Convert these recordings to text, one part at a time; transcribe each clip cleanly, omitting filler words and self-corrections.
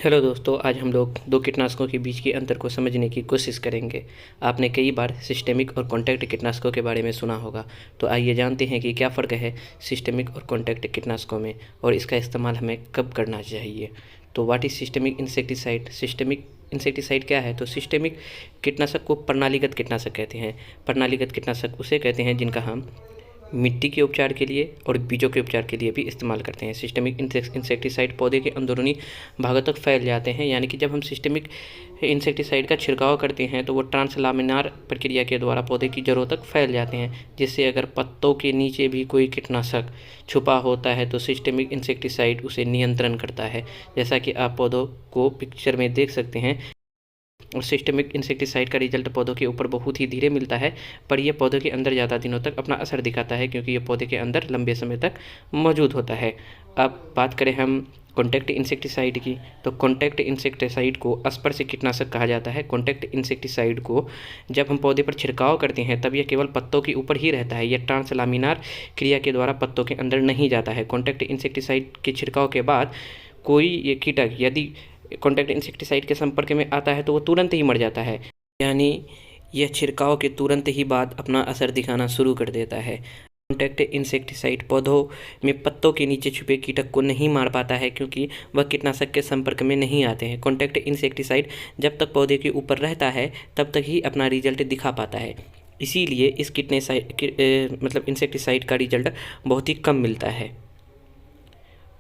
Hello दोस्तों, आज हम लोग दो कीटनाशकों के बीच के अंतर को समझने की कोशिश करेंगे। आपने कई बार सिस्टेमिक और कॉन्टैक्ट कीटनाशकों के बारे में सुना होगा, तो आइए जानते हैं कि क्या फ़र्क है सिस्टेमिक और कॉन्टैक्ट कीटनाशकों में और इसका इस्तेमाल हमें कब करना चाहिए। तो what is systemic insecticide? Systemic insecticide क्या है? तो सिस्टेमिक कीटनाशक को प्रणालीगत कीटनाशक कहते हैं। प्रणालीगत कीटनाशक उसे कहते हैं जिनका हम मिट्टी के उपचार के लिए और बीजों के उपचार के लिए भी इस्तेमाल करते हैं। सिस्टेमिक इंसेक्टिसाइड पौधे के अंदरूनी भागों तक फैल जाते हैं, यानी कि जब हम सिस्टेमिक इंसेक्टिसाइड का छिड़काव करते हैं तो वो ट्रांसलामिनार प्रक्रिया के द्वारा पौधे की जड़ों तक फैल जाते हैं, जिससे अगर पत्तों के नीचे भी कोई कीटनाशक छुपा होता है तो सिस्टेमिक इंसेक्टिसाइड उसे नियंत्रण करता है, जैसा कि आप पौधों को पिक्चर में देख सकते हैं। और सिस्टेमिक इंसेक्टिसाइड का रिजल्ट पौधों के ऊपर बहुत ही धीरे मिलता है, पर यह पौधों के अंदर ज़्यादा दिनों तक अपना असर दिखाता है, क्योंकि यह पौधे के अंदर लंबे समय तक मौजूद होता है। अब बात करें हम कॉन्टैक्ट इंसेक्टिसाइड की, तो कॉन्टैक्ट इंसेक्टिसाइड को स्पर्श कीटनाशक कहा जाता है। कॉन्टैक्ट इंसेक्टिसाइड को जब हम पौधे पर छिड़काव करते हैं तब यह केवल पत्तों के ऊपर ही रहता है, यह ट्रांसलामिनार क्रिया के द्वारा पत्तों के अंदर नहीं जाता है। कॉन्टैक्ट इंसेक्टिसाइड के छिड़काव के बाद कोई ये कीटक यदि कॉन्टैक्ट इंसेक्टिसाइड के संपर्क में आता है तो वो तुरंत ही मर जाता है, यानी यह छिड़काव के तुरंत ही बाद अपना असर दिखाना शुरू कर देता है। कॉन्टैक्ट इंसेक्टिसाइड पौधों में पत्तों के नीचे छुपे कीटक को नहीं मार पाता है, क्योंकि वह कीटनाशक के संपर्क में नहीं आते हैं। कॉन्टैक्ट इंसेक्टिसाइड जब तक पौधे के ऊपर रहता है तब तक ही अपना रिजल्ट दिखा पाता है, इसीलिए इस मतलब इंसेक्टिसाइड का रिजल्ट बहुत ही कम मिलता है।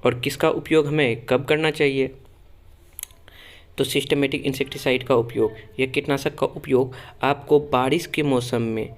और किसका उपयोग हमें कब करना चाहिए? तो सिस्टमेटिक इंसेक्टिसाइड का उपयोग, यह कीटनाशक का उपयोग आपको बारिश के मौसम में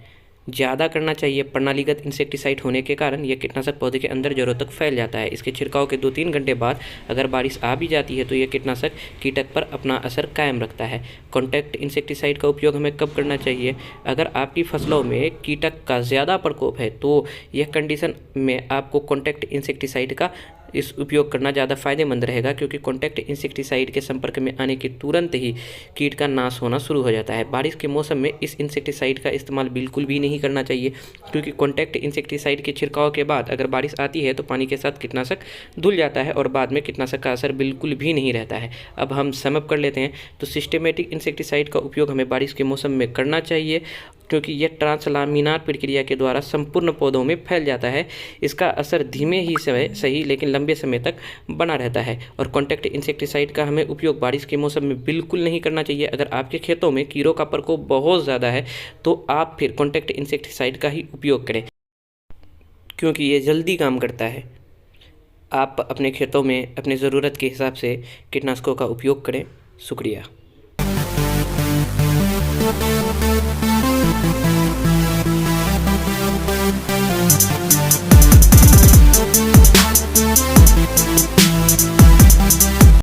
ज़्यादा करना चाहिए। प्रणालीगत इंसेक्टिसाइड होने के कारण यह कीटनाशक पौधे के अंदर जड़ों तक फैल जाता है। इसके छिड़काव के 2-3 घंटे बाद अगर बारिश आ भी जाती है तो यह कीटनाशक कीटक पर अपना असर कायम रखता है। कॉन्टैक्ट इंसेक्टिसाइड का उपयोग हमें कब करना चाहिए? अगर आपकी फसलों में कीटक का ज़्यादा प्रकोप है तो यह कंडीशन में आपको कॉन्टैक्ट इंसेक्टिसाइड का इस उपयोग करना ज़्यादा फायदेमंद रहेगा, क्योंकि कॉन्टैक्ट इंसेक्टिसाइड के संपर्क में आने के तुरंत ही कीट का नाश होना शुरू हो जाता है। बारिश के मौसम में इस इंसेक्टिसाइड का इस्तेमाल बिल्कुल भी नहीं करना चाहिए, क्योंकि कॉन्टैक्ट इंसेक्टिसाइड के छिड़काव के बाद अगर बारिश आती है तो पानी के साथ कीटनाशक धुल जाता है और बाद में कीटनाशक का असर बिल्कुल भी नहीं रहता है। अब हम समअप कर लेते हैं। तो सिस्टेमेटिक इंसेक्टिसाइड का उपयोग हमें बारिश के मौसम में करना चाहिए, क्योंकि यह ट्रांसलामिनार प्रक्रिया के द्वारा संपूर्ण पौधों में फैल जाता है। इसका असर धीमे ही सही लेकिन लंबे समय तक बना रहता है। और कॉन्टैक्ट इंसेक्टिसाइड का हमें उपयोग बारिश के मौसम में बिल्कुल नहीं करना चाहिए। अगर आपके खेतों में कीड़ों का प्रकोप बहुत ज़्यादा है तो आप फिर कॉन्टैक्ट इंसेक्टिसाइड का ही उपयोग करें, क्योंकि ये जल्दी काम करता है। आप अपने खेतों में अपनी ज़रूरत के हिसाब से कीटनाशकों का उपयोग करें। शुक्रिया।